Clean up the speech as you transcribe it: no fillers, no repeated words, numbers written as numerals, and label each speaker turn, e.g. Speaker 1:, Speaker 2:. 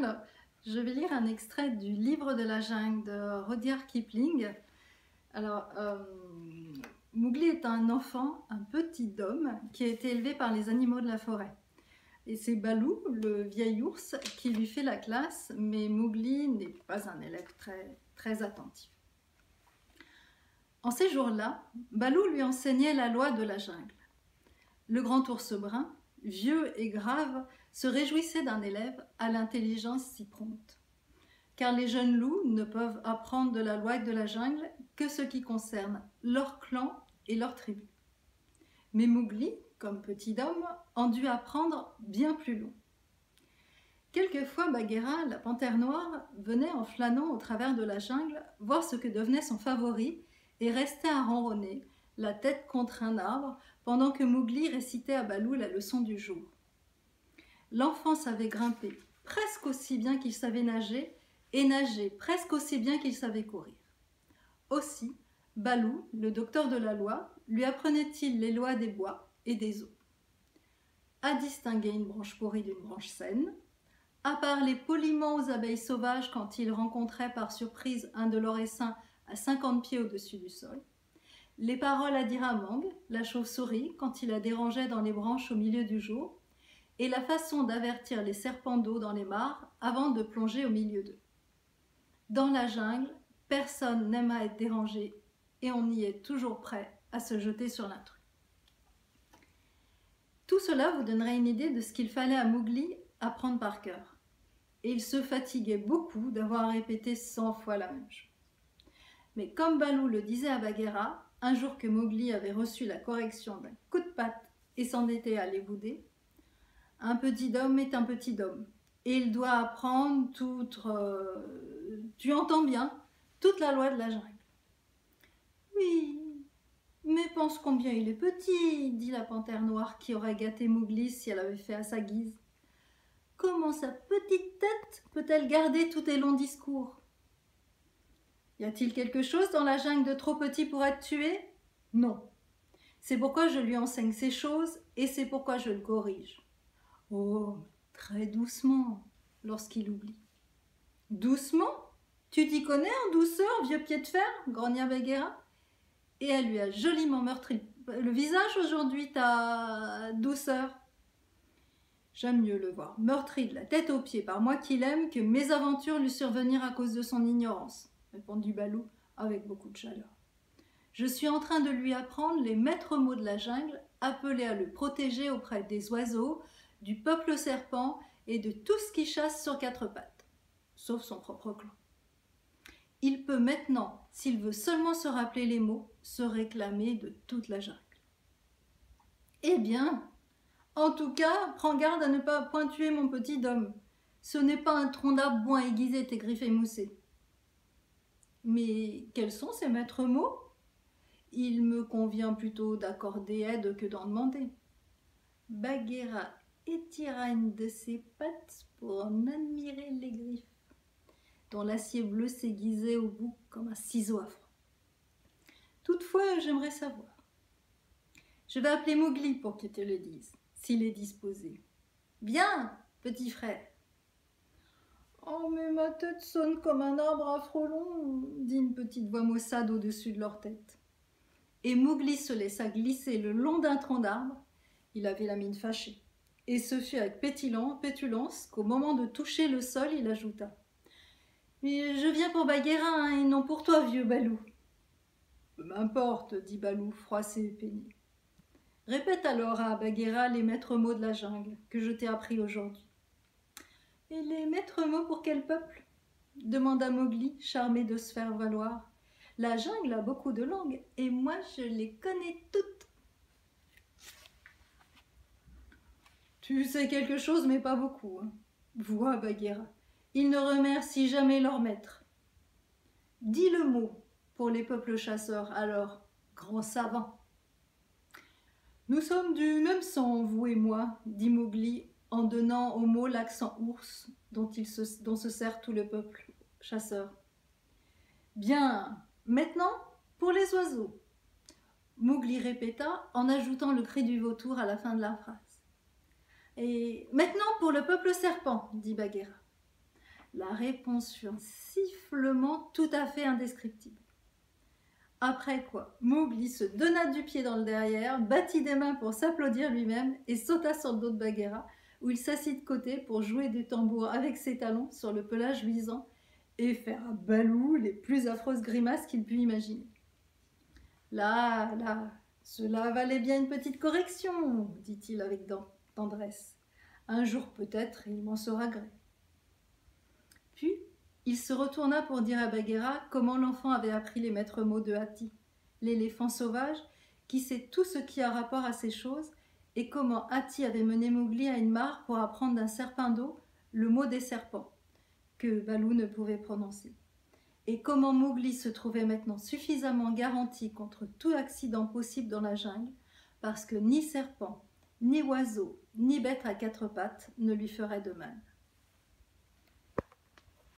Speaker 1: Alors, je vais lire un extrait du Livre de la jungle de Rudyard Kipling. Alors, Mowgli est un enfant, un petit homme, qui a été élevé par les animaux de la forêt. Et c'est Baloo, le vieil ours, qui lui fait la classe, mais Mowgli n'est pas un élève très attentif. En ces jours-là, Baloo lui enseignait la loi de la jungle. Le grand ours brun, vieux et grave, se réjouissait d'un élève à l'intelligence si prompte. Car les jeunes loups ne peuvent apprendre de la loi de la jungle que ce qui concerne leur clan et leur tribu. Mais Mowgli, comme petit homme, en dut apprendre bien plus long. Quelquefois, Bagheera, la panthère noire, venait en flânant au travers de la jungle voir ce que devenait son favori et restait à ronronner, la tête contre un arbre, pendant que Mowgli récitait à Baloo la leçon du jour. L'enfant savait grimper presque aussi bien qu'il savait nager et nager presque aussi bien qu'il savait courir. Aussi, Baloo, le docteur de la loi, lui apprenait-il les lois des bois et des eaux. À distinguer une branche pourrie d'une branche saine, à parler poliment aux abeilles sauvages quand il rencontrait par surprise un de leurs essaims à 50 pieds au-dessus du sol, les paroles à dire à Mang, la chauve-souris, quand il la dérangeait dans les branches au milieu du jour, et la façon d'avertir les serpents d'eau dans les mares avant de plonger au milieu d'eux. Dans la jungle, personne n'aime à être dérangé et on y est toujours prêt à se jeter sur l'intrus. Tout cela vous donnerait une idée de ce qu'il fallait à Mowgli apprendre par cœur. Et il se fatiguait beaucoup d'avoir répété 100 fois la même chose. Mais comme Baloo le disait à Bagheera, un jour que Mowgli avait reçu la correction d'un coup de patte et s'en était allé bouder, un petit homme est un petit homme, et il doit apprendre tu entends bien, toute la loi de la jungle. Oui, mais pense combien il est petit, dit la panthère noire qui aurait gâté Mowgli si elle avait fait à sa guise. Comment sa petite tête peut-elle garder tous tes longs discours? Y a-t-il quelque chose dans la jungle de trop petit pour être tué? Non. C'est pourquoi je lui enseigne ces choses et c'est pourquoi je le corrige. Oh, très doucement, lorsqu'il oublie. Doucement? Tu t'y connais en douceur, vieux pied de fer? Grogna Bagheera. Et elle lui a joliment meurtri le visage aujourd'hui, ta douceur. J'aime mieux le voir meurtri de la tête aux pieds par moi qui l'aime que mes aventures lui survenir à cause de son ignorance, répondit Baloo avec beaucoup de chaleur. Je suis en train de lui apprendre les maîtres mots de la jungle, appelés à le protéger auprès des oiseaux, du peuple serpent et de tout ce qui chasse sur quatre pattes, sauf son propre clan. Il peut maintenant, s'il veut seulement se rappeler les mots, se réclamer de toute la jungle. Eh bien, en tout cas, prends garde à ne pas point tuer mon petit homme. Ce n'est pas un tronc d'arbre bon à aiguiser tes griffes émoussées. Mais quels sont ces maîtres mots? Il me convient plutôt d'accorder aide que d'en demander. Bagheera étira une de ses pattes pour en admirer les griffes, dont l'acier bleu s'aiguisait au bout comme un ciseau à froid. Toutefois, j'aimerais savoir. Je vais appeler Mowgli pour qu'il te le dise, s'il est disposé. Bien, petit frère. Oh, mais ma tête sonne comme un arbre à frelons, dit une petite voix maussade au-dessus de leur tête. Et Mowgli se laissa glisser le long d'un tronc d'arbre. Il avait la mine fâchée. Et ce fut avec pétulance qu'au moment de toucher le sol, il ajouta. « Mais je viens pour Bagheera et non pour toi, vieux Baloo. »« Peu m'importe, dit Baloo, froissé et pénible. Répète alors à Bagheera les maîtres mots de la jungle que je t'ai appris aujourd'hui. »« Et les maîtres mots pour quel peuple ?» demanda Mowgli, charmé de se faire valoir. « La jungle a beaucoup de langues et moi je les connais toutes. » Tu sais quelque chose, mais pas beaucoup, hein. Vois, Bagheera, ils ne remercient jamais leur maître. Dis le mot pour les peuples chasseurs, alors, grand savant. Nous sommes du même sang, vous et moi, dit Mowgli, en donnant au mot l'accent ours dont se sert tout le peuple chasseur. Bien, maintenant, pour les oiseaux. Mowgli répéta en ajoutant le cri du vautour à la fin de la phrase. Et maintenant pour le peuple serpent, dit Bagheera. La réponse fut un sifflement tout à fait indescriptible. Après quoi, Mowgli se donna du pied dans le derrière, battit des mains pour s'applaudir lui-même et sauta sur le dos de Bagheera, où il s'assit de côté pour jouer du tambour avec ses talons sur le pelage luisant et faire à Baloo les plus affreuses grimaces qu'il put imaginer. Là, cela valait bien une petite correction, dit-il avec tendresse. Un jour peut-être, il m'en saura gré. Puis, il se retourna pour dire à Bagheera comment l'enfant avait appris les maîtres mots de Hati, l'éléphant sauvage, qui sait tout ce qui a rapport à ces choses, et comment Hati avait mené Mowgli à une mare pour apprendre d'un serpent d'eau le mot des serpents, que Baloo ne pouvait prononcer. Et comment Mowgli se trouvait maintenant suffisamment garanti contre tout accident possible dans la jungle, parce que ni serpent, ni oiseau, ni bête à quatre pattes ne lui ferait de mal.